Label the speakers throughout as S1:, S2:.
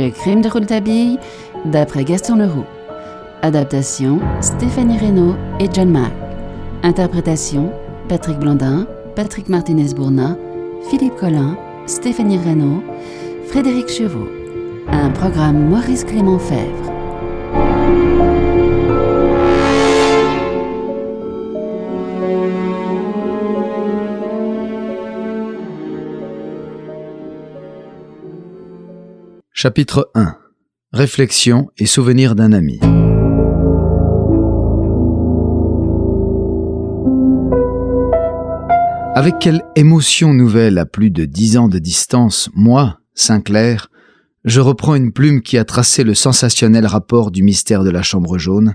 S1: Le crime de Rouletabille, d'après Gaston Leroux. Adaptation, Stéphanie Reynaud et John Mack. Interprétation, Patrick Blandin, Patrick Martinez-Bourna, Philippe Collin, Stéphanie Reynaud, Frédéric Chevaux. Un programme Maurice Clément Fèvre.
S2: Chapitre 1. Réflexion et souvenirs d'un ami. Avec quelle émotion nouvelle à plus de 10 ans de distance, moi, Sinclair, je reprends une plume qui a tracé le sensationnel rapport du mystère de la Chambre jaune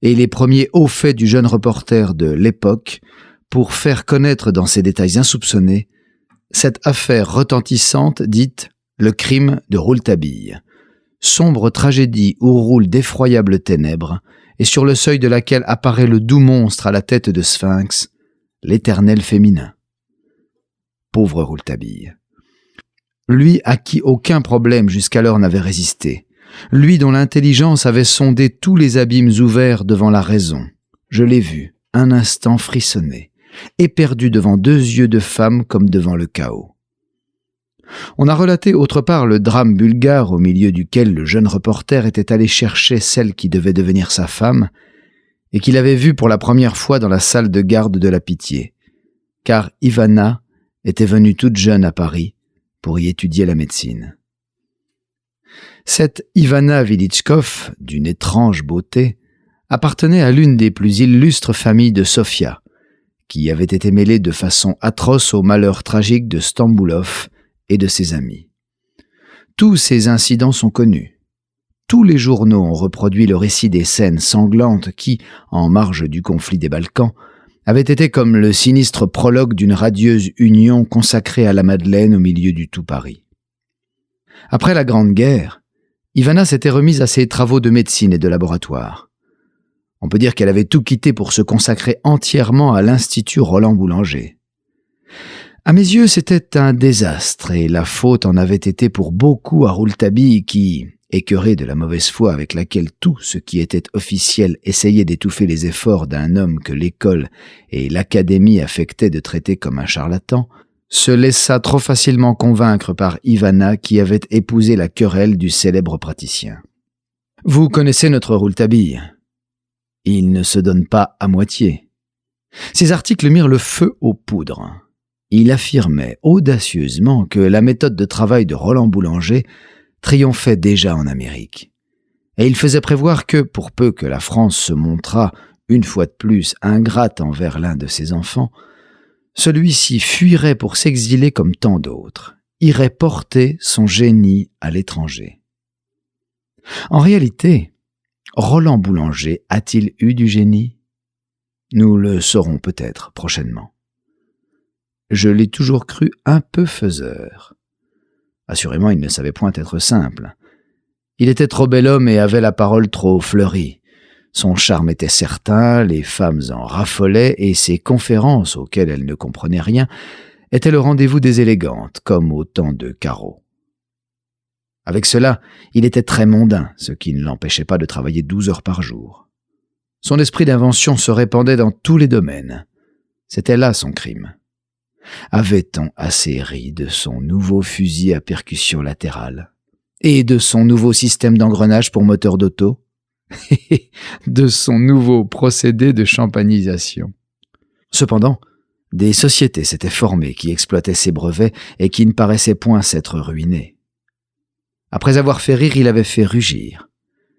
S2: et les premiers hauts faits du jeune reporter de l'époque pour faire connaître dans ses détails insoupçonnés cette affaire retentissante dite le crime de Rouletabille, sombre tragédie où roulent d'effroyables ténèbres et sur le seuil de laquelle apparaît le doux monstre à la tête de sphinx, l'éternel féminin. Pauvre Rouletabille. Lui à qui aucun problème jusqu'alors n'avait résisté, lui dont l'intelligence avait sondé tous les abîmes ouverts devant la raison, je l'ai vu, un instant frissonner, éperdu devant 2 yeux de femme comme devant le chaos. On a relaté autre part le drame bulgare au milieu duquel le jeune reporter était allé chercher celle qui devait devenir sa femme et qu'il avait vue pour la première fois dans la salle de garde de la Pitié, car Ivana était venue toute jeune à Paris pour y étudier la médecine. Cette Ivana Vilichkov, d'une étrange beauté, appartenait à l'une des plus illustres familles de Sofia, qui avait été mêlée de façon atroce au malheur tragique de Stamboulov et de ses amis. Tous ces incidents sont connus. Tous les journaux ont reproduit le récit des scènes sanglantes qui, en marge du conflit des Balkans, avaient été comme le sinistre prologue d'une radieuse union consacrée à la Madeleine au milieu du tout Paris. Après la Grande Guerre, Ivana s'était remise à ses travaux de médecine et de laboratoire. On peut dire qu'elle avait tout quitté pour se consacrer entièrement à l'Institut Roland Boulanger. À mes yeux, c'était un désastre et la faute en avait été pour beaucoup à Rouletabille qui, écœuré de la mauvaise foi avec laquelle tout ce qui était officiel essayait d'étouffer les efforts d'un homme que l'école et l'académie affectaient de traiter comme un charlatan, se laissa trop facilement convaincre par Ivana qui avait épousé la querelle du célèbre praticien. Vous connaissez notre Rouletabille. Il ne se donne pas à moitié. Ses articles mirent le feu aux poudres. Il affirmait audacieusement que la méthode de travail de Roland Boulanger triomphait déjà en Amérique. Et il faisait prévoir que, pour peu que la France se montrât, une fois de plus, ingrate envers l'un de ses enfants, celui-ci fuirait pour s'exiler comme tant d'autres, irait porter son génie à l'étranger. En réalité, Roland Boulanger a-t-il eu du génie ? Nous le saurons peut-être prochainement. Je l'ai toujours cru un peu faiseur. Assurément, il ne savait point être simple. Il était trop bel homme et avait la parole trop fleurie. Son charme était certain, les femmes en raffolaient et ses conférences, auxquelles elles ne comprenaient rien, étaient le rendez-vous des élégantes, comme au temps de Caro. Avec cela, il était très mondain, ce qui ne l'empêchait pas de travailler 12 heures par jour. Son esprit d'invention se répandait dans tous les domaines. C'était là son crime. Avait-on assez ri de son nouveau fusil à percussion latérale et de son nouveau système d'engrenage pour moteur d'auto et de son nouveau procédé de champagnisation? Cependant, des sociétés s'étaient formées qui exploitaient ses brevets et qui ne paraissaient point s'être ruinées. Après avoir fait rire, il avait fait rugir.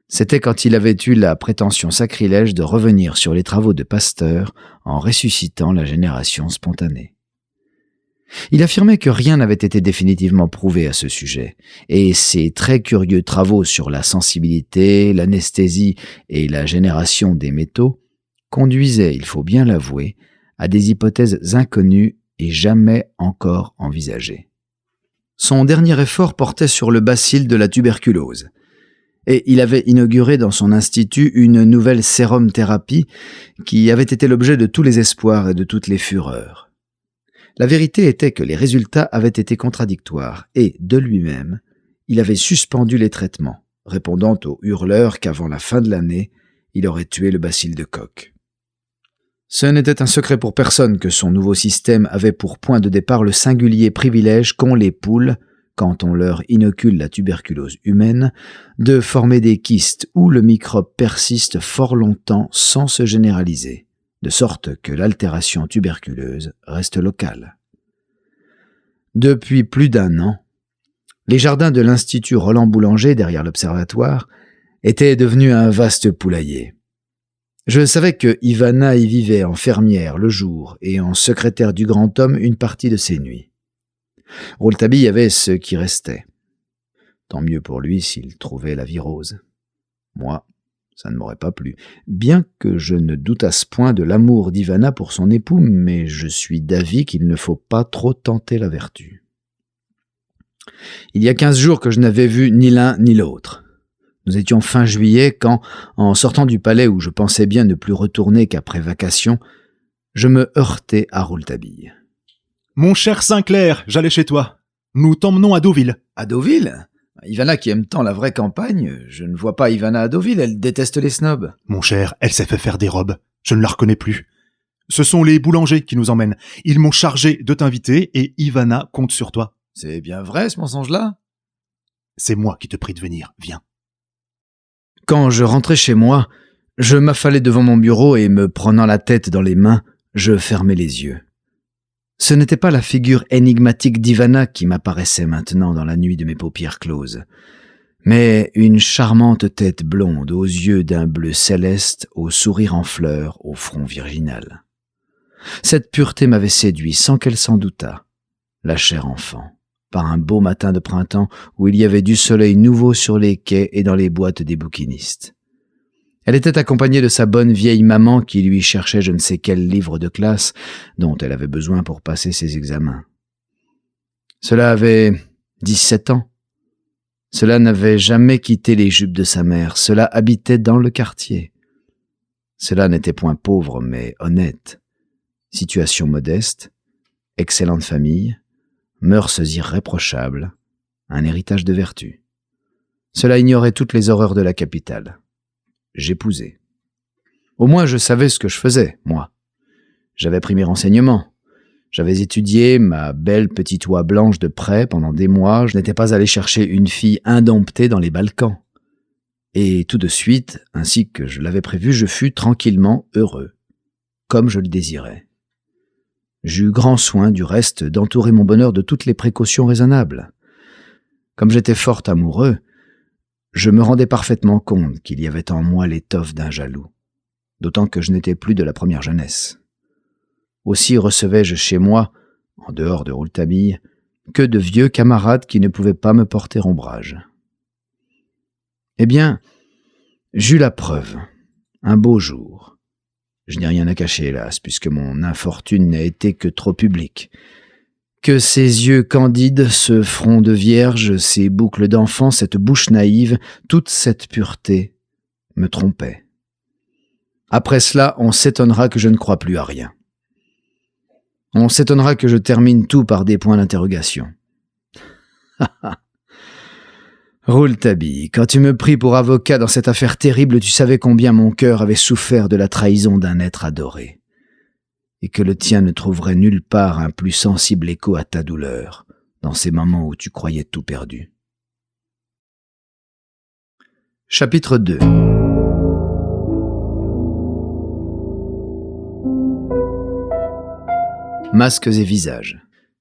S2: C'était quand il avait eu la prétention sacrilège de revenir sur les travaux de Pasteur en ressuscitant la génération spontanée. Il affirmait que rien n'avait été définitivement prouvé à ce sujet, et ses très curieux travaux sur la sensibilité, l'anesthésie et la génération des métaux conduisaient, il faut bien l'avouer, à des hypothèses inconnues et jamais encore envisagées. Son dernier effort portait sur le bacille de la tuberculose, et il avait inauguré dans son institut une nouvelle sérum thérapie qui avait été l'objet de tous les espoirs et de toutes les fureurs. La vérité était que les résultats avaient été contradictoires et, de lui-même, il avait suspendu les traitements, répondant aux hurleurs qu'avant la fin de l'année, il aurait tué le bacille de Koch. Ce n'était un secret pour personne que son nouveau système avait pour point de départ le singulier privilège qu'ont les poules, quand on leur inocule la tuberculose humaine, de former des kystes où le microbe persiste fort longtemps sans se généraliser, de sorte que l'altération tuberculeuse reste locale. Depuis plus d'1 an, les jardins de l'Institut Roland-Boulanger derrière l'Observatoire étaient devenus un vaste poulailler. Je savais que Ivana y vivait en fermière le jour et en secrétaire du grand homme une partie de ses nuits. Rouletabille avait ce qui restait. Tant mieux pour lui s'il trouvait la vie rose. Moi, ça ne m'aurait pas plu, bien que je ne doutasse point de l'amour d'Ivana pour son époux, mais je suis d'avis qu'il ne faut pas trop tenter la vertu. Il y a 15 jours que je n'avais vu ni l'un ni l'autre. Nous étions fin juillet quand, en sortant du palais où je pensais bien ne plus retourner qu'après vacation, je me heurtai à Rouletabille.
S3: « Mon cher Sinclair, j'allais chez toi. Nous t'emmenons à Deauville. »«
S2: À Deauville ? Ivana qui aime tant la vraie campagne, je ne vois pas Ivana à Deauville, elle déteste les snobs. »«
S3: Mon cher, elle s'est fait faire des robes. Je ne la reconnais plus. Ce sont les boulangers qui nous emmènent. Ils m'ont chargé de t'inviter et Ivana compte sur toi. »«
S2: C'est bien vrai ce mensonge-là ? » ?»«
S3: C'est moi qui te prie de venir. Viens. »
S2: Quand je rentrai chez moi, je m'affalai devant mon bureau et me prenant la tête dans les mains, je fermai les yeux. Ce n'était pas la figure énigmatique d'Ivana qui m'apparaissait maintenant dans la nuit de mes paupières closes, mais une charmante tête blonde aux yeux d'un bleu céleste, au sourire en fleurs, au front virginal. Cette pureté m'avait séduit sans qu'elle s'en doutât, la chère enfant, par un beau matin de printemps où il y avait du soleil nouveau sur les quais et dans les boîtes des bouquinistes. Elle était accompagnée de sa bonne vieille maman qui lui cherchait je ne sais quel livre de classe dont elle avait besoin pour passer ses examens. Cela avait 17 ans. Cela n'avait jamais quitté les jupes de sa mère. Cela habitait dans le quartier. Cela n'était point pauvre mais honnête. Situation modeste, excellente famille, mœurs irréprochables, un héritage de vertu. Cela ignorait toutes les horreurs de la capitale. J'épousai. Au moins je savais ce que je faisais, moi. J'avais pris mes renseignements. J'avais étudié ma belle petite oie blanche de près pendant des mois. Je n'étais pas allé chercher une fille indomptée dans les Balkans. Et tout de suite, ainsi que je l'avais prévu, je fus tranquillement heureux, comme je le désirais. J'eus grand soin, du reste, d'entourer mon bonheur de toutes les précautions raisonnables. Comme j'étais fort amoureux, je me rendais parfaitement compte qu'il y avait en moi l'étoffe d'un jaloux, d'autant que je n'étais plus de la première jeunesse. Aussi recevais-je chez moi, en dehors de Rouletabille, que de vieux camarades qui ne pouvaient pas me porter ombrage. Eh bien, j'eus la preuve, un beau jour. Je n'ai rien à cacher, hélas, puisque mon infortune n'a été que trop publique. Que ces yeux candides, ce front de vierge, ces boucles d'enfant, cette bouche naïve, toute cette pureté me trompaient. Après cela, on s'étonnera que je ne croie plus à rien. On s'étonnera que je termine tout par des points d'interrogation. Rouletabille, quand tu me pris pour avocat dans cette affaire terrible, tu savais combien mon cœur avait souffert de la trahison d'un être adoré, et que le tien ne trouverait nulle part un plus sensible écho à ta douleur, dans ces moments où tu croyais tout perdu. Chapitre 2. Masques et visages.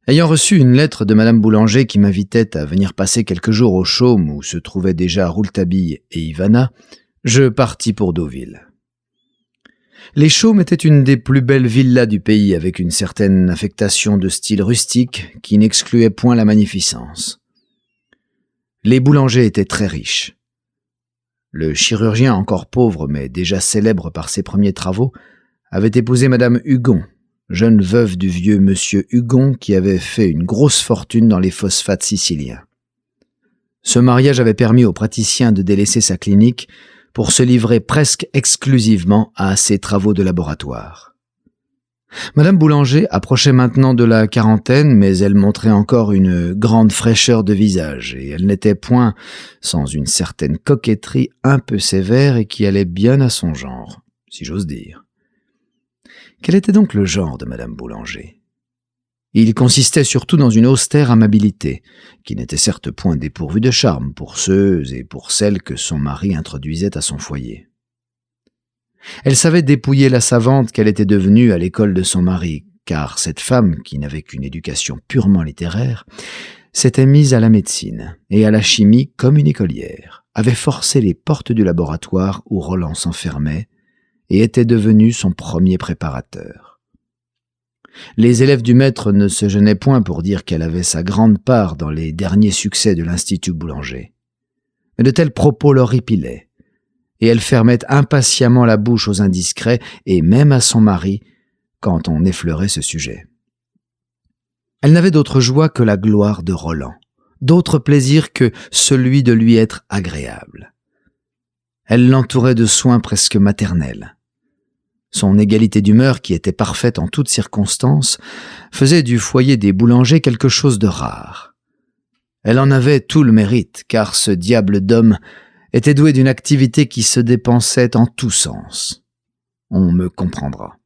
S2: Ayant reçu une lettre de Madame Boulanger qui m'invitait à venir passer quelques jours au Chaume où se trouvaient déjà Rouletabille et Ivana, je partis pour Deauville. Les Chaumes étaient une des plus belles villas du pays avec une certaine affectation de style rustique qui n'excluait point la magnificence. Les boulangers étaient très riches. Le chirurgien, encore pauvre mais déjà célèbre par ses premiers travaux, avait épousé Madame Hugon, jeune veuve du vieux monsieur Hugon qui avait fait une grosse fortune dans les phosphates siciliens. Ce mariage avait permis au praticien de délaisser sa clinique pour se livrer presque exclusivement à ses travaux de laboratoire. Madame Boulanger approchait maintenant de la quarantaine, mais elle montrait encore une grande fraîcheur de visage, et elle n'était point sans une certaine coquetterie un peu sévère et qui allait bien à son genre, si j'ose dire. Quel était donc le genre de Madame Boulanger ? Il consistait surtout dans une austère amabilité, qui n'était certes point dépourvue de charme pour ceux et pour celles que son mari introduisait à son foyer. Elle savait dépouiller la savante qu'elle était devenue à l'école de son mari, car cette femme, qui n'avait qu'une éducation purement littéraire, s'était mise à la médecine et à la chimie comme une écolière, avait forcé les portes du laboratoire où Roland s'enfermait et était devenu son premier préparateur. Les élèves du maître ne se gênaient point pour dire qu'elle avait sa grande part dans les derniers succès de l'Institut Boulanger. Mais de tels propos l'horripilaient, et elle fermait impatiemment la bouche aux indiscrets et même à son mari quand on effleurait ce sujet. Elle n'avait d'autre joie que la gloire de Roland, d'autre plaisir que celui de lui être agréable. Elle l'entourait de soins presque maternels. Son égalité d'humeur, qui était parfaite en toutes circonstances, faisait du foyer des Boulangers quelque chose de rare. Elle en avait tout le mérite, car ce diable d'homme était doué d'une activité qui se dépensait en tous sens. On me comprendra.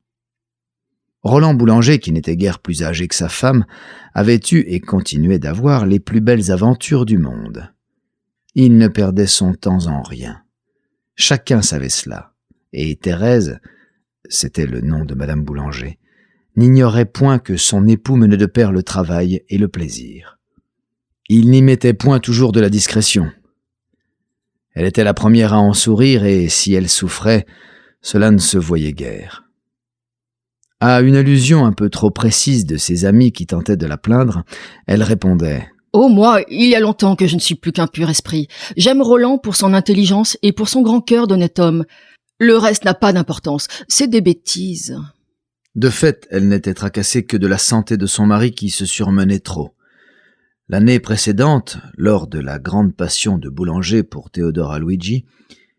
S2: Roland Boulanger, qui n'était guère plus âgé que sa femme, avait eu et continuait d'avoir les plus belles aventures du monde. Il ne perdait son temps en rien. Chacun savait cela, et Thérèse, c'était le nom de Madame Boulanger, n'ignorait point que son époux menait de pair le travail et le plaisir. Il n'y mettait point toujours de la discrétion. Elle était la première à en sourire, et si elle souffrait, cela ne se voyait guère. À une allusion un peu trop précise de ses amis qui tentaient de la plaindre, elle répondait
S4: « Oh, moi, il y a longtemps que je ne suis plus qu'un pur esprit. J'aime Roland pour son intelligence et pour son grand cœur d'honnête homme. Le reste n'a pas d'importance, c'est des bêtises. »
S2: De fait, elle n'était tracassée que de la santé de son mari qui se surmenait trop. L'année précédente, lors de la grande passion de Boulanger pour Theodora Luigi,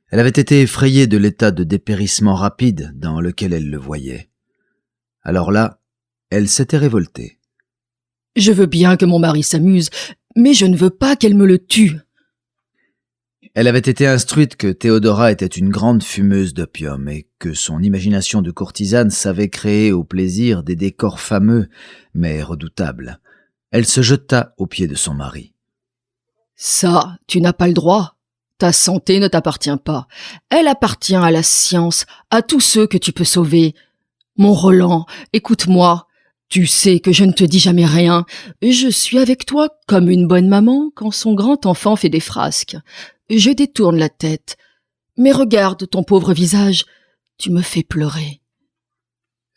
S2: elle avait été effrayée de l'état de dépérissement rapide dans lequel elle le voyait. Alors là, elle s'était révoltée.
S4: « Je veux bien que mon mari s'amuse, mais je ne veux pas qu'elle me le tue. »
S2: Elle avait été instruite que Théodora était une grande fumeuse d'opium et que son imagination de courtisane savait créer au plaisir des décors fameux, mais redoutables. Elle se jeta aux pieds de son mari.
S4: « Ça, tu n'as pas le droit. Ta santé ne t'appartient pas. Elle appartient à la science, à tous ceux que tu peux sauver. Mon Roland, écoute-moi. Tu sais que je ne te dis jamais rien. Je suis avec toi comme une bonne maman quand son grand enfant fait des frasques. Je détourne la tête. Mais regarde ton pauvre visage. Tu me fais pleurer. »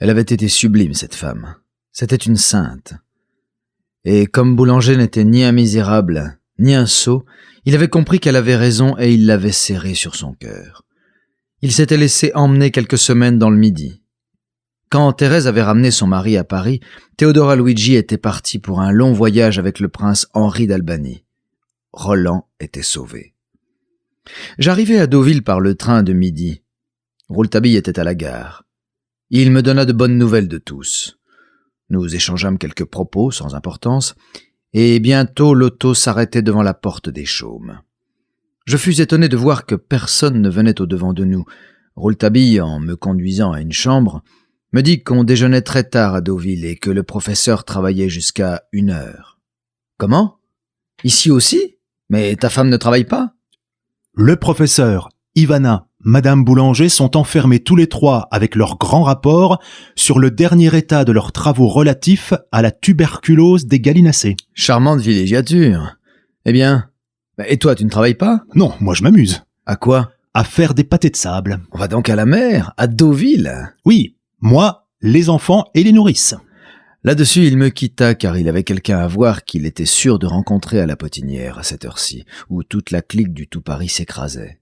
S2: Elle avait été sublime, cette femme. C'était une sainte. Et comme Boulanger n'était ni un misérable, ni un sot, il avait compris qu'elle avait raison et il l'avait serrée sur son cœur. Il s'était laissé emmener quelques semaines dans le Midi. Quand Thérèse avait ramené son mari à Paris, Theodora Luigi était partie pour un long voyage avec le prince Henri d'Albanie. Roland était sauvé. J'arrivai à Deauville par le train de midi. Rouletabille était à la gare. Il me donna de bonnes nouvelles de tous. Nous échangeâmes quelques propos sans importance, et bientôt l'auto s'arrêtait devant la porte des Chaumes. Je fus étonné de voir que personne ne venait au-devant de nous. Rouletabille, en me conduisant à une chambre, me dit qu'on déjeunait très tard à Deauville et que le professeur travaillait jusqu'à 1h. « Comment ? Ici aussi ? Mais ta femme ne travaille pas ?»
S3: Le professeur, Ivana, Madame Boulanger sont enfermés tous les trois avec leur grand rapport sur le dernier état de leurs travaux relatifs à la tuberculose des gallinacés.
S2: Charmante villégiature. Eh bien, et toi, tu ne travailles pas ?
S3: Non, moi je m'amuse.
S2: À quoi ?
S3: À faire des pâtés de sable.
S2: On va donc à la mer, à Deauville ?
S3: Oui, moi, les enfants et les nourrices.
S2: Là-dessus, il me quitta car il avait quelqu'un à voir qu'il était sûr de rencontrer à la Potinière à cette heure-ci, où toute la clique du tout Paris s'écrasait.